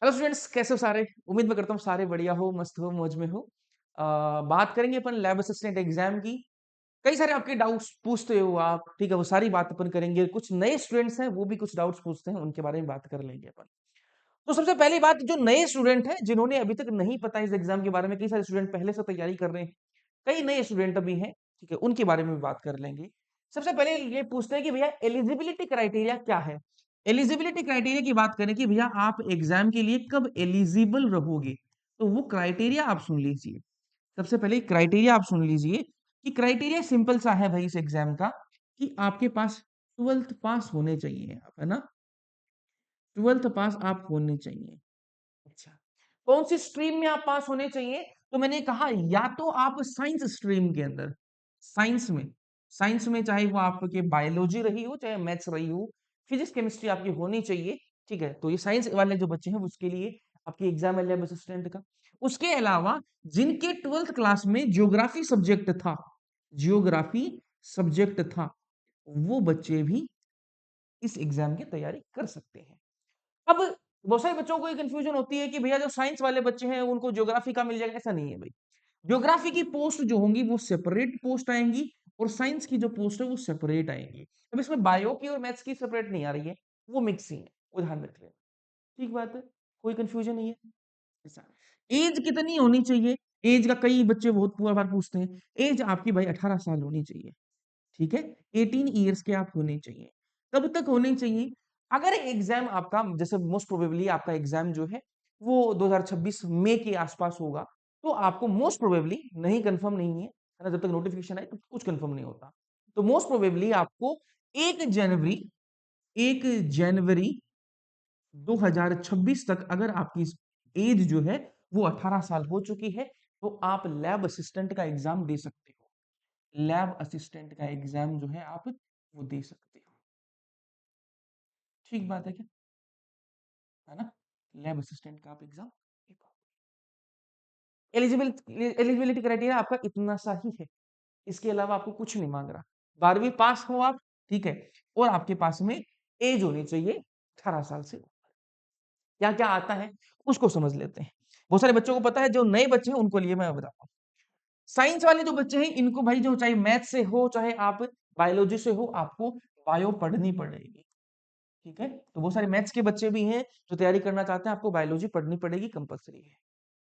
Hello students, कैसे हो सारे? उम्मीद मैं करता हूँ सारे बढ़िया हो, मस्त हो, मौज में हो। बात करेंगे अपन लैब असिस्टेंट एग्जाम की। कई सारे आपके डाउट्स पूछते हो आप, ठीक है, वो सारी बात अपन करेंगे। कुछ नए स्टूडेंट्स हैं, वो भी कुछ डाउट्स पूछते हैं, उनके बारे में बात कर लेंगे अपन। तो सबसे पहली बात, जो नए स्टूडेंट हैं जिन्होंने अभी तक नहीं पता इस एग्जाम के बारे में, कई सारे स्टूडेंट पहले से तैयारी कर रहे हैं, कई नए स्टूडेंट अभी हैं, ठीक है, उनके बारे में भी बात कर लेंगे। सबसे पहले ये पूछते हैं कि भैया एलिजिबिलिटी क्राइटेरिया क्या है। एलिजिबिलिटी क्राइटेरिया की बात करें कि भैया आप एग्जाम के लिए कब एलिजिबल रहोगे, तो वो क्राइटेरिया आप सुन लीजिए। सबसे पहले क्राइटेरिया आप सुन लीजिए कि क्राइटेरिया सिंपल सा है भाई इस एग्जाम का, कि आपके पास 12th पास होने चाहिए आप, है ना। 12th पास आप होने चाहिए। अच्छा, कौन सी स्ट्रीम में आप पास होने चाहिए? तो मैंने कहा या तो आप साइंस स्ट्रीम के अंदर, साइंस में, साइंस में चाहे वो आपके बायोलॉजी रही हो चाहे मैथ्स रही हो, फिजिक्स केमिस्ट्री आपकी होनी चाहिए, ठीक है। तो ये साइंस वाले जो बच्चे हैं उसके लिए आपकी एग्जाम है लैब असिस्टेंट का। उसके अलावा जिनके 12th क्लास में ज्योग्राफी सब्जेक्ट था, ज्योग्राफी सब्जेक्ट था, वो बच्चे भी इस एग्जाम की तैयारी कर सकते हैं। अब बहुत सारे बच्चों को ये कंफ्यूजन होती है कि भैया जो साइंस वाले बच्चे हैं उनको ज्योग्राफी का मिल जाएगा, ऐसा नहीं है भाई। ज्योग्राफी की पोस्ट जो होंगी वो सेपरेट पोस्ट आएंगी, और साइंस की जो पोस्ट है वो सेपरेट आएंगी। अब इसमें बायो की और मैथ्स की सेपरेट नहीं आ रही है, वो मिक्स ही है, वो ध्यान रख लेना। ठीक बात है, कोई कंफ्यूजन नहीं है। ऐसा, एज कितनी होनी चाहिए? एज का कई बच्चे बहुत पूरा बार पूछते हैं। एज आपकी भाई 18 साल होनी चाहिए, ठीक है। 18 ईयर्स के आप होने चाहिए। कब तक होने चाहिए? अगर एग्जाम आपका, जैसे मोस्ट प्रोबेबली आपका एग्जाम जो है वो 2026 मई के आसपास होगा, तो आपको मोस्ट प्रोबेबली, नहीं कंफर्म नहीं है ना, जब तक नोटिफिकेशन आए तो कुछ कंफर्म नहीं होता। तो मोस्ट प्रोबेबली आपको 1 जनवरी, 1 जनवरी 2026 तक अगर आपकी एज जो है वो 18 साल हो चुकी है, तो आप लैब असिस्टेंट का एग्जाम दे सकते हो। लैब असिस्टेंट का एग्जाम जो है आप वो दे सकते हो। ठीक बात है क्या? है ना। लैब असिस्टेंट का आप एग्जाम दे पाओगे। एलिजिबिलिटी क्राइटेरिया आपका इतना सा ही है, इसके अलावा आपको कुछ नहीं मांग रहा। 12वीं पास हो आप, ठीक है, और आपके पास में एज होनी चाहिए 18 साल से। क्या क्या आता है उसको समझ लेते हैं। बहुत सारे बच्चों को पता है, जो नए बच्चे हैं उनको लिए मैं बताता हूँ। साइंस वाले जो बच्चे हैं इनको भाई, जो चाहे मैथ से हो चाहे आप बायोलॉजी से हो, आपको बायो पढ़नी पड़ेगी, ठीक है। तो बहुत सारे मैथ्स के बच्चे भी हैं जो तैयारी करना चाहते हैं, आपको बायोलॉजी पढ़नी पड़ेगी, कंपलसरी है।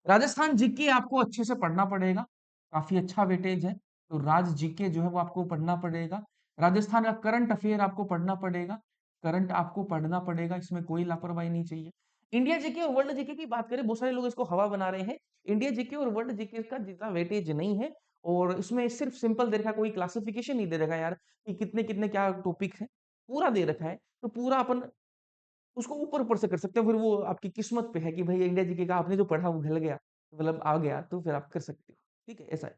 राजस्थान जीके आपको अच्छे से पढ़ना पड़ेगा, काफी अच्छा वेटेज है, तो राज जीके जो है वो आपको पढ़ना पड़ेगा। राजस्थान का करंट अफेयर आपको पढ़ना पड़ेगा, करंट आपको पढ़ना पड़ेगा, इसमें कोई लापरवाही नहीं चाहिए। इंडिया जीके और वर्ल्ड जीके की बात करें, बहुत सारे लोग इसको हवा बना रहे हैं। इंडिया जीके और वर्ल्ड जीके का जितना वेटेज नहीं है, और इसमें सिर्फ सिंपल दे रखा है, कोई क्लासिफिकेशन नहीं दे रखा है यार, कि कितने कितने क्या टॉपिक है, पूरा दे रखा है। तो पूरा अपन उसको ऊपर-ऊपर से कर सकते हो, फिर वो आपकी किस्मत पे है कि भाई इंडिया जीके का आपने जो पढ़ा वो गल गया, मतलब आ गया, तो फिर आप कर सकते हो। ठीक है, ऐसा है।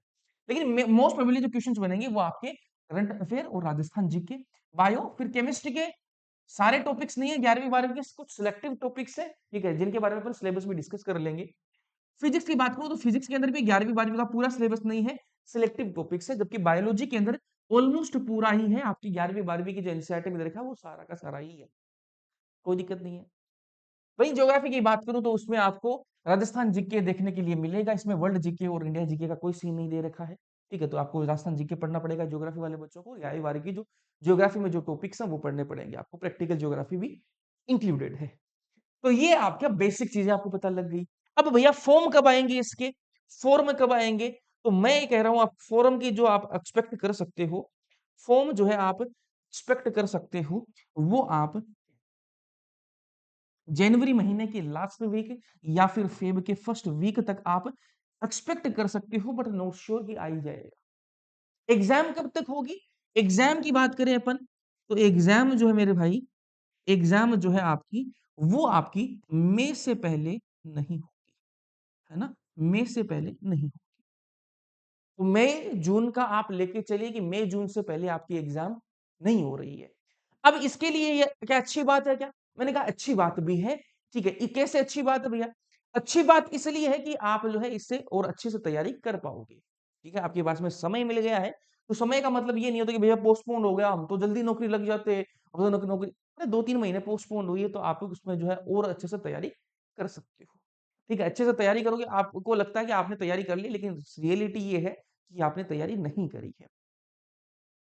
लेकिन मोस्ट प्रोबेबली जो क्वेश्चंस बनेंगे वो आपके करंट अफेयर और राजस्थान जीके, बायो, फिर केमिस्ट्री के सारे टॉपिक्स नहीं है, 11वीं 12वीं के कुछ सिलेक्टिव टॉपिक्स है, ठीक है, जिनके बारे में अपन सिलेबस में डिस्कस कर लेंगे। फिजिक्स की बात करूं तो फिजिक्स के अंदर भी 11वीं 12वीं का पूरा सिलेबस नहीं है, सिलेक्टिव टॉपिक्स है, जबकि बायोलॉजी के अंदर ऑलमोस्ट पूरा ही है। आपकी 11वीं 12वीं की जो एनसीईआरटी में दे रखा है वो सारा का सारा ही है, कोई दिक्कत नहीं है। वहीं ज्योग्राफी की बात करूं तो उसमें आपको राजस्थान जीके देखने के लिए मिलेगा, इसमें वर्ल्ड जीके और इंडिया जीके का कोई सीन नहीं दे रखा है, ठीक है। तो आपको राजस्थान जीके पढ़ना पड़ेगा ज्योग्राफी वाले बच्चों को, या बारी की जो ज्योग्राफी में जो टॉपिक्स हैं वो पढ़ने पड़ेंगे आपको, प्रैक्टिकल ज्योग्राफी भी इंक्लूडेड है। तो ये आपका बेसिक चीजें आपको पता लग गई। अब भैया फॉर्म कब आएंगे इसके, फॉर्म कब आएंगे? तो मैं ये कह रहा हूं, आप फॉर्म की जो आप एक्सपेक्ट कर सकते हो, फॉर्म जो है आप एक्सपेक्ट कर सकते हो, वो आप जनवरी महीने के लास्ट वीक या फिर फेब के फर्स्ट वीक तक आप एक्सपेक्ट कर सकते हो, बट नॉट श्योर कि आ ही जाएगा। एग्जाम कब तक होगी? एग्जाम की बात करें अपन, तो एग्जाम जो है मेरे भाई, एग्जाम जो है आपकी, वो आपकी मई से पहले नहीं होगी, है ना। मई से पहले नहीं होगी। तो मई जून का आप लेके चलिए कि मई जून से पहले आपकी एग्जाम नहीं हो रही है। अब इसके लिए ये क्या अच्छी बात है क्या? मैंने कहा अच्छी बात भी है, ठीक है। ये कैसे अच्छी बात है भैया? अच्छी बात इसलिए है कि आप जो है इससे और अच्छे से तैयारी कर पाओगे, ठीक है। आपके पास में समय मिल गया है, तो समय का मतलब ये नहीं होता कि भैया पोस्टपोन हो गया, हम तो जल्दी नौकरी लग जाते, अब तो नौकरी नौकरी 2-3 महीने पोस्टपोन हुई है, तो आप उसमें जो है और अच्छे से तैयारी कर सकते हो। ठीक है, अच्छे से तैयारी करोगे, आपको लगता है कि आपने तैयारी कर ली, लेकिन रियलिटी ये है कि आपने तैयारी नहीं करी है।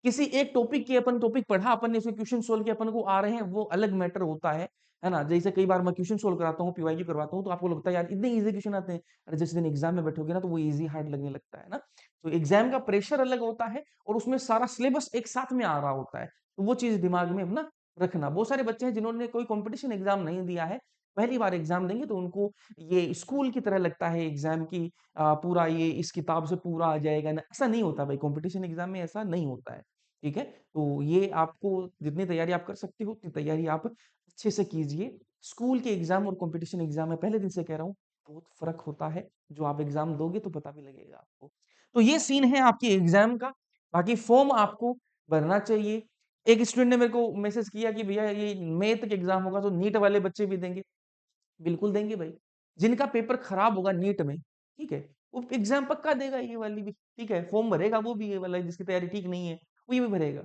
किसी एक टॉपिक की अपन टॉपिक पढ़ा, अपन ने उसके क्वेश्चन सोल्व किए, अपन को आ रहे हैं, वो अलग मैटर होता है ना? जैसे कई बार मैं क्वेश्चन सोल्व कराता हूँ, पीवाईक्यू करवाता हूँ, तो आपको लगता है यार इतने ईज़ी क्वेश्चन आते हैं। अरे जिस दिन एग्ज़ाम में बैठोगे ना, तो वो ईज़ी हार्ड लगने लगता है ना? तो एग्ज़ाम का प्रेशर अलग होता है और उसमें सारा सिलेबस एक साथ में आ रहा होता है। तो वो चीज़ दिमाग में अपना रखना। बहुत सारे बच्चे हैं जिन्होंने कोई कॉम्पिटिशन एग्ज़ाम नहीं दिया है, पहली बार एग्ज़ाम देंगे तो उनको ये स्कूल की तरह लगता है एग्ज़ाम की पूरा ये इस किताब से पूरा आ जाएगा ना, ऐसा नहीं होता भाई, कॉम्पिटिशन एग्ज़ाम में ऐसा नहीं होता है। ठीक है? तो ये आपको जितनी तैयारी आप कर सकते हो, उतनी तैयारी आप अच्छे से कीजिए। स्कूल के एग्ज़ाम और कॉम्पिटिशन एग्ज़ाम में पहले दिन से कह रहा हूँ, बहुत फ़र्क होता है। जो आप एग्ज़ाम दोगे तो पता भी लगेगा आपको। तो ये सीन है आपके एग्ज़ाम का। बाकी फ़ॉर्म आपको भरना चाहिए। एक स्टूडेंट ने मेरे को मैसेज किया कि भैया ये मैथ का एग्ज़ाम होगा तो नीट वाले बच्चे भी देंगे। बिल्कुल देंगे भाई। जिनका पेपर खराब होगा नीट में, ठीक है? वो एग्ज़ाम पक्का देगा ये वाली भी, ठीक है? फॉर्म भरेगा वो भी ये वाला जिसकी तैयारी ठीक नहीं है, वो ये भी भरेगा।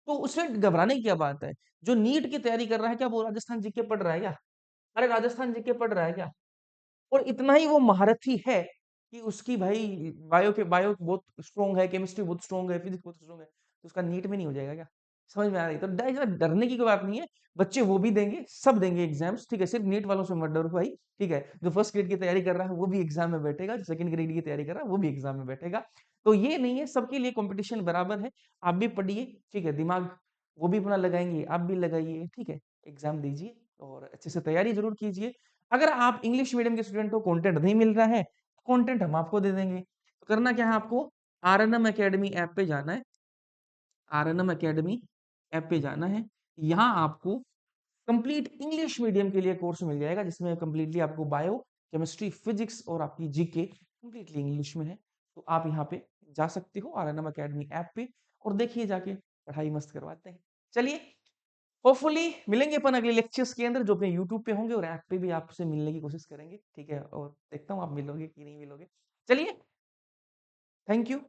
तो उसमें घबराने की क्या बात है? जो नीट की तैयारी कर रहा है, क्या वो राजस्थान जीके पढ़ रहा है क्या? अरे राजस्थान जीके पढ़ रहा है क्या? और इतना ही वो महारथी है कि उसकी भाई बायो बहुत स्ट्रांग है, केमिस्ट्री बहुत स्ट्रांग है, फिजिक्स बहुत स्ट्रांग है, तो उसका नीट में नहीं हो जाएगा क्या? समझ में आ रही है? तो डरने की कोई बात नहीं है, बच्चे वो भी देंगे, सब देंगे एग्जाम्स, ठीक है? सिर्फ नीट वालों से मत डरो भाई, ठीक है? जो फर्स्ट ग्रेड की तैयारी कर रहा है वो भी एग्जाम में बैठेगा, जो सेकंड ग्रेड की तैयारी कर रहा है वो भी एग्जाम में बैठेगा। तो ये नहीं है, सबके लिए कंपटीशन बराबर है। आप भी पढ़िए, ठीक है? दिमाग वो भी अपना लगाएंगे, आप भी लगाइए, ठीक है? एग्जाम दीजिए और अच्छे से तैयारी जरूर कीजिए। अगर आप इंग्लिश मीडियम के स्टूडेंट हो, कंटेंट नहीं मिल रहा है, कंटेंट हम आपको दे देंगे। तो करना क्या है आपको? आरएनएम एकेडमी ऐप पे जाना है। आरएनएम एकेडमी ऐप पे जाना है। यहाँ आपको कंप्लीट इंग्लिश मीडियम के लिए कोर्स मिल जाएगा, जिसमें कंप्लीटली आपको बायो, केमिस्ट्री, फिजिक्स और आपकी जीके कंप्लीटली इंग्लिश में है। तो आप यहाँ पे जा सकते हो आरएनएम एकेडमी ऐप पे और देखिए जाके, पढ़ाई मस्त करवाते हैं। चलिए, होपफुली मिलेंगे अपन अगले लेक्चर्स के अंदर जो अपने यूट्यूब पे होंगे और ऐप पे भी आपसे मिलने की कोशिश करेंगे, ठीक है? और देखता हूँ आप मिलोगे कि नहीं मिलोगे। चलिए, थैंक यू।